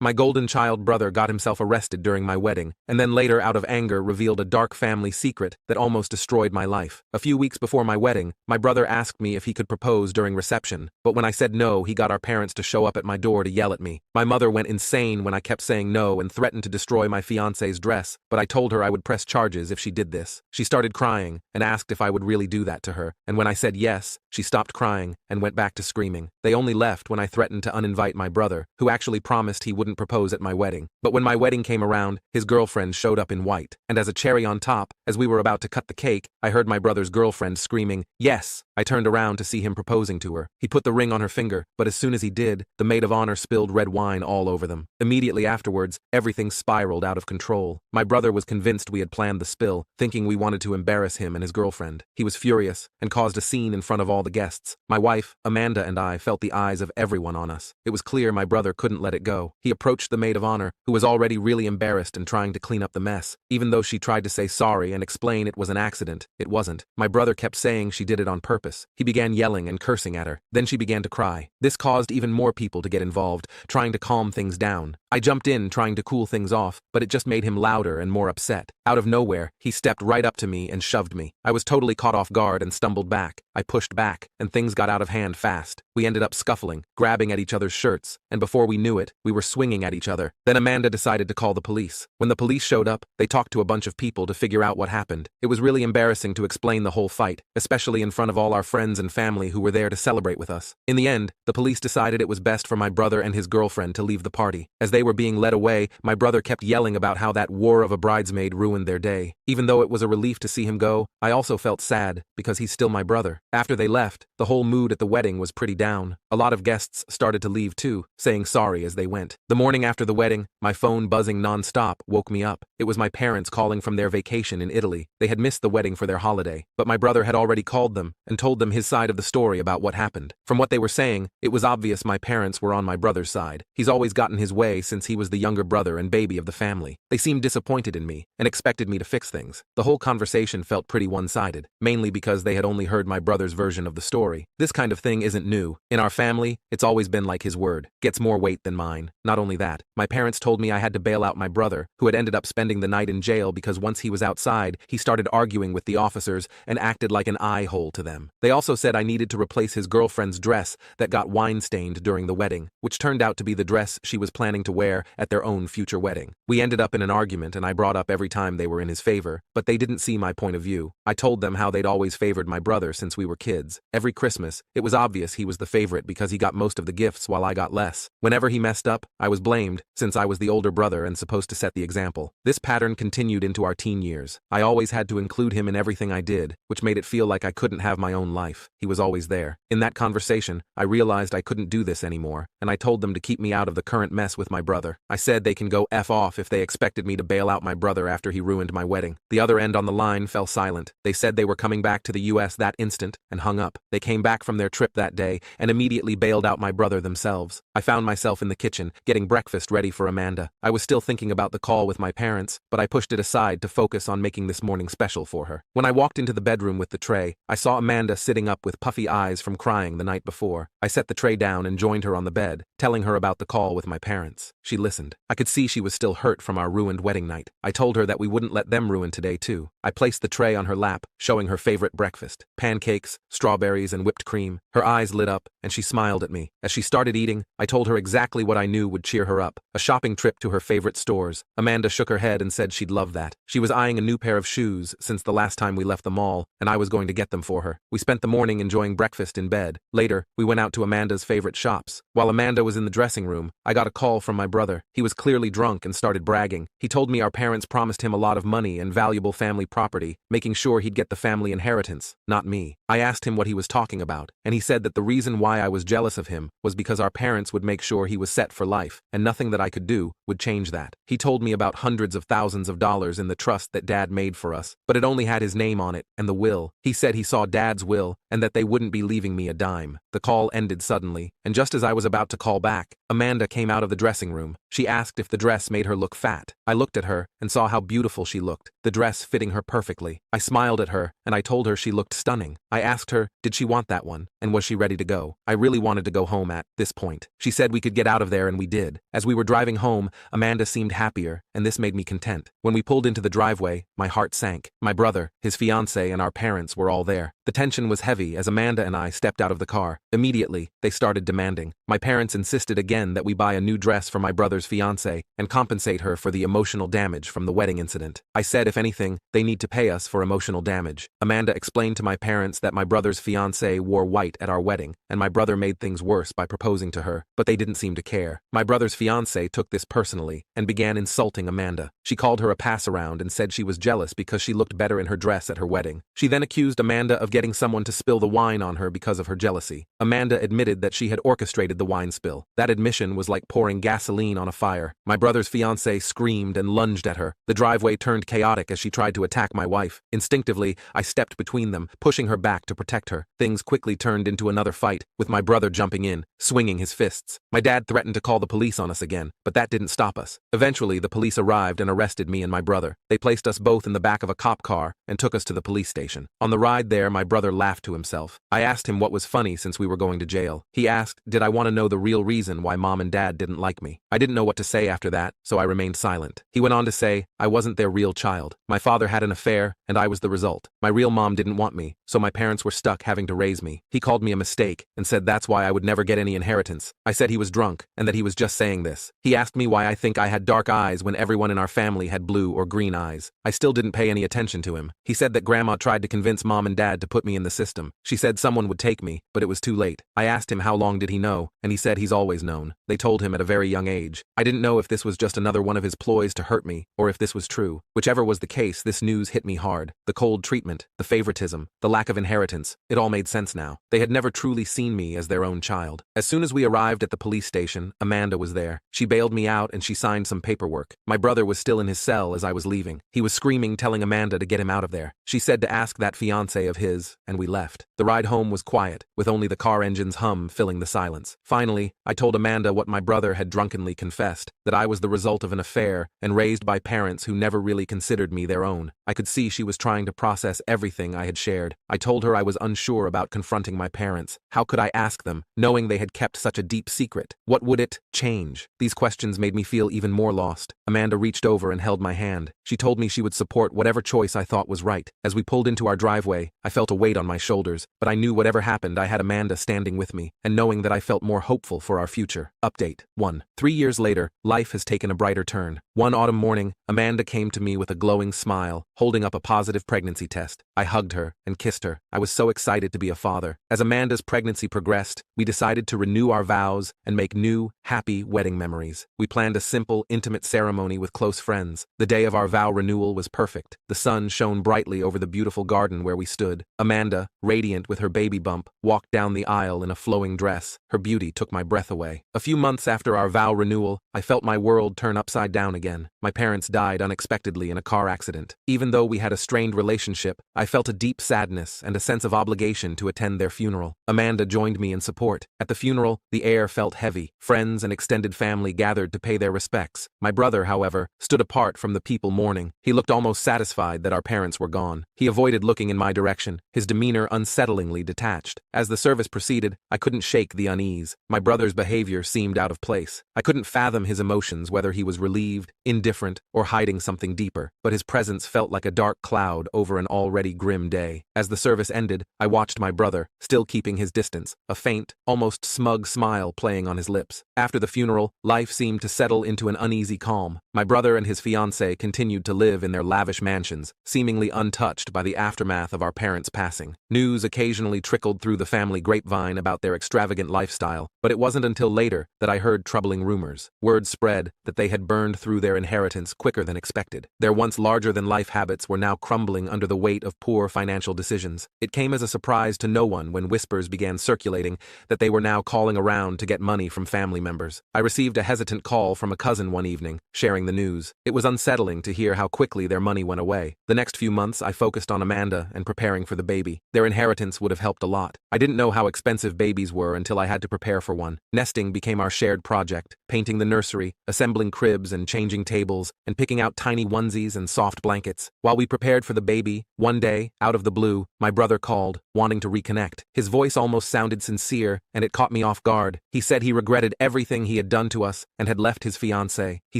My golden child brother got himself arrested during my wedding, and then later out of anger revealed a dark family secret that almost destroyed my life. A few weeks before my wedding, my brother asked me if he could propose during reception, but when I said no, he got our parents to show up at my door to yell at me. My mother went insane when I kept saying no and threatened to destroy my fiancé's dress, but I told her I would press charges if she did this. She started crying and asked if I would really do that to her, and when I said yes, she stopped crying and went back to screaming. They only left when I threatened to uninvite my brother, who actually promised he wouldn't propose at my wedding. But when my wedding came around, his girlfriend showed up in white, and as a cherry on top, as we were about to cut the cake, I heard my brother's girlfriend screaming, "Yes!" I turned around to see him proposing to her. He put the ring on her finger, but as soon as he did, the maid of honor spilled red wine all over them. Immediately afterwards, everything spiraled out of control. My brother was convinced we had planned the spill, thinking we wanted to embarrass him and his girlfriend. He was furious and caused a scene in front of all the guests. My wife, Amanda, and I felt the eyes of everyone on us. It was clear my brother couldn't let it go. He approached the maid of honor, who was already really embarrassed and trying to clean up the mess. Even though she tried to say sorry and explain it was an accident, it wasn't. My brother kept saying she did it on purpose. He began yelling and cursing at her. Then she began to cry. This caused even more people to get involved, trying to calm things down. I jumped in, trying to cool things off, but it just made him louder and more upset. Out of nowhere, he stepped right up to me and shoved me. I was totally caught off guard and stumbled back. I pushed back, and things got out of hand fast. We ended up scuffling, grabbing at each other's shirts, and before we knew it, we were swinging at each other. Then Amanda decided to call the police. When the police showed up, they talked to a bunch of people to figure out what happened. It was really embarrassing to explain the whole fight, especially in front of all our friends and family who were there to celebrate with us. In the end, the police decided it was best for my brother and his girlfriend to leave the party. As they were being led away, my brother kept yelling about how that war of a bridesmaid ruined their day. Even though it was a relief to see him go, I also felt sad because he's still my brother. After they left, the whole mood at the wedding was pretty down. A lot of guests started to leave too, saying sorry as they went. The morning after the wedding, my phone buzzing non-stop woke me up. It was my parents calling from their vacation in Italy. They had missed the wedding for their holiday, but my brother had already called them and told them his side of the story about what happened. From what they were saying, it was obvious my parents were on my brother's side. He's always gotten his way since he was the younger brother and baby of the family. They seemed disappointed in me and expected me to fix things. The whole conversation felt pretty one-sided, mainly because they had only heard my brother's version of the story. This kind of thing isn't new. In our family, it's always been like his word gets more weight than mine. Not only that, my parents told me I had to bail out my brother, who had ended up spending the night in jail because once he was outside, he started arguing with the officers and acted like an eye hole to them. They also said I needed to replace his girlfriend's dress that got wine-stained during the wedding, which turned out to be the dress she was planning to wear at their own future wedding. We ended up in an argument and I brought up every time they were in his favor, but they didn't see my point of view. I told them how they'd always favored my brother since we were kids. Every Christmas, it was obvious he was the favorite because he got most of the gifts while I got less. Whenever he messed up, I was blamed, since I was the older brother and supposed to set the example. This pattern continued into our teen years. I always had to include him in everything I did, which made it feel like I couldn't have my own life. He was always there. In that conversation, I realized I couldn't do this anymore, and I told them to keep me out of the current mess with my brother. I said they can go F off if they expected me to bail out my brother after he ruined my wedding. The other end on the line fell silent. They said they were coming back to the US that instant and hung up. They came back from their trip that day and immediately bailed out my brother themselves. I found myself in the kitchen, getting breakfast ready for Amanda. I was still thinking about the call with my parents, but I pushed it aside to focus on making this morning special for her. When I walked into the bedroom with the tray, I saw Amanda sitting up with puffy eyes from crying the night before. I set the tray down and joined her on the bed, telling her about the call with my parents. She listened. I could see she was still hurt from our ruined wedding night. I told her that we wouldn't let them ruin today too. I placed the tray on her lap, showing her favorite breakfast: pancakes, strawberries, and whipped cream. Her eyes lit up, and she smiled at me. As she started eating, I told her exactly what I knew would cheer her up: a shopping trip to her favorite stores. Amanda shook her head and said she'd love that. She was eyeing a new pair of shoes since the last time we left the mall, and I was going to get them for her. We spent the morning enjoying breakfast in bed. Later, we went out to Amanda's favorite shops. While Amanda was in the dressing room, I got a call from my brother. He was clearly drunk and started bragging. He told me our parents promised him a lot of money and valuable family property, making sure he'd get the family inheritance, not me. I asked him what he was talking about, and he said that the reason why I was jealous of him was because our parents would make sure he was set for life, and nothing that I could do would change that. He told me about hundreds of thousands of dollars in the trust that Dad made for us, but it only had his name on it and the will. He said he saw Dad's will and that they wouldn't be leaving me a dime. The call ended suddenly, and just as I was about to call back, Amanda came out of the dressing room. She asked if the dress made her look fat. I looked at her and saw how beautiful she looked, the dress fitting her perfectly. I smiled at her, and I told her she looked stunning. I asked her, did she want that one, and was she ready to go? I really wanted to go home at this point. She said we could get out of there, and we did. did. As we were driving home, Amanda seemed happier, and this made me content. When we pulled into the driveway, my heart sank. My brother, his fiancée, and our parents were all there. The tension was heavy as Amanda and I stepped out of the car. Immediately, they started demanding. My parents insisted again that we buy a new dress for my brother's fiancée and compensate her for the emotional damage from the wedding incident. I said if anything, they need to pay us for emotional damage. Amanda explained to my parents that my brother's fiancée wore white at our wedding, and my brother made things worse by proposing to her, but they didn't seem to care. My brother's fiancée took this personally and began insulting Amanda. She called her a pass-around and said she was jealous because she looked better in her dress at her wedding. She then accused Amanda of getting someone to spill the wine on her because of her jealousy. Amanda admitted that she had orchestrated the wine spill. That admission was like pouring gasoline on a fire. My brother's fiancée screamed and lunged at her. The driveway turned chaotic as she tried to attack my wife. Instinctively, I stepped between them, pushing her back to protect her. Things quickly turned into another fight, with my brother jumping in, swinging his fists. My dad threatened to call the police on us again, but that didn't stop us. Eventually, the police arrived and arrested me and my brother. They placed us both in the back of a cop car and took us to the police station. On the ride there, my brother laughed to himself. I asked him what was funny since we were going to jail. He asked, did I want to know the real reason why mom and dad didn't like me? I didn't know what to say after that, so I remained silent. He went on to say, I wasn't their real child. My father had an affair, and I was the result. My real mom didn't want me, so my parents were stuck having to raise me. He called me a mistake and said that's why I would never get any inheritance. I said he was drunk and that he was just saying this. He asked me why I think I had dark eyes when everyone in our family had blue or green eyes. I still didn't pay any attention to him. He said that grandma tried to convince mom and dad to put me in the system. She said someone would take me, but it was too late. I asked him how long did he know, and he said he's always known. They told him at a very young age. I didn't know if this was just another one of his ploys to hurt me, or if this was true. Whichever was the case, this news hit me hard. The cold treatment, the favoritism, the lack of inheritance, it all made sense now. They had never truly seen me as their own child. As soon as we arrived at the police station, Amanda was there. She bailed me out and she signed some paperwork. My brother was still in his cell as I was leaving. He was screaming, telling Amanda to get him out of there. She said to ask that fiancé of his, and we left. The ride home was quiet, with only the car engine's hum filling the silence. Finally, I told Amanda what my brother had drunkenly confessed, that I was the result of an affair and raised by parents who never really considered me their own. I could see she was trying to process everything I had shared. I told her I was unsure about confronting my parents. How could I ask them, knowing they had kept such a deep secret? What would it change? These questions made me feel even more lost. Amanda reached over and held my hand. She told me she would support whatever choice I thought was right. As we pulled into our driveway, I felt a weight on my shoulders, but I knew whatever happened I had Amanda standing with me, and knowing that I felt more hopeful for our future. Update 1. 3 years later, life has taken a brighter turn. One autumn morning, Amanda came to me with a glowing smile, holding up a positive pregnancy test. I hugged her and kissed her. I was so excited to be a father. As Amanda's pregnancy progressed, we decided to renew our vows and make new, happy wedding memories. We planned a simple, intimate ceremony with close friends. The day of our vow renewal was perfect. The sun shone brightly over the beautiful garden where we stood. Amanda, radiant with her baby bump, walked down the aisle in a flowing dress. Her beauty took my breath away. A few months after our vow renewal, I felt my world turn upside down again. My parents died unexpectedly in a car accident. Even though we had a strained relationship, I felt a deep sadness and a sense of obligation to attend their funeral. Amanda joined me in support. At the funeral, the air felt heavy. Friends and extended family gathered to pay their respects. My brother, however, stood apart from the people mourning. He looked almost satisfied that our parents were gone. He avoided looking in my direction, his demeanor unsettlingly detached. As the service proceeded, I couldn't shake the unease. My brother's behavior seemed out of place. I couldn't fathom his emotions, whether he was relieved, indifferent, or hiding something deeper, but his presence felt like a dark cloud over an already grim day. As the service ended, I watched my brother, still keeping his distance, a faint, almost smug smile playing on his lips. After the funeral, life seemed to settle into an uneasy calm. My brother and his fiancée continued to live in their lavish mansions, seemingly untouched by the aftermath of our parents' passing. News occasionally trickled through the family grapevine about their extravagant lifestyle, but it wasn't until later that I heard troubling rumors. Word spread that they had burned through their inheritance quicker than expected. Their once larger-than-life habits were now crumbling under the weight of poor financial decisions. It came as a surprise to no one when whispers began circulating that they were now calling around to get money from family members. I received a hesitant call from a cousin one evening, sharing the news. It was unsettling to hear how quickly their money went away. The next few months, I focused on Amanda and preparing for the baby. Their inheritance would have helped a lot. I didn't know how expensive babies were until I had to prepare for one. Nesting became our shared project, painting the nursery, assembling cribs and changing tables, and picking out tiny onesies and soft blankets. While we prepared for the baby, one day, out of the blue, my brother called, wanting to reconnect. His voice almost sounded sincere, and it caught me off guard. He said he regretted everything he had done to us and had left his fiancée. He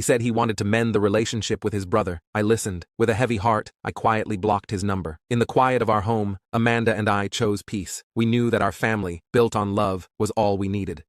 said he wanted to mend the relationship with his brother. I listened. With a heavy heart, I quietly blocked his number. In the quiet of our home, Amanda and I chose peace. We knew that our family, built on love, was all we needed.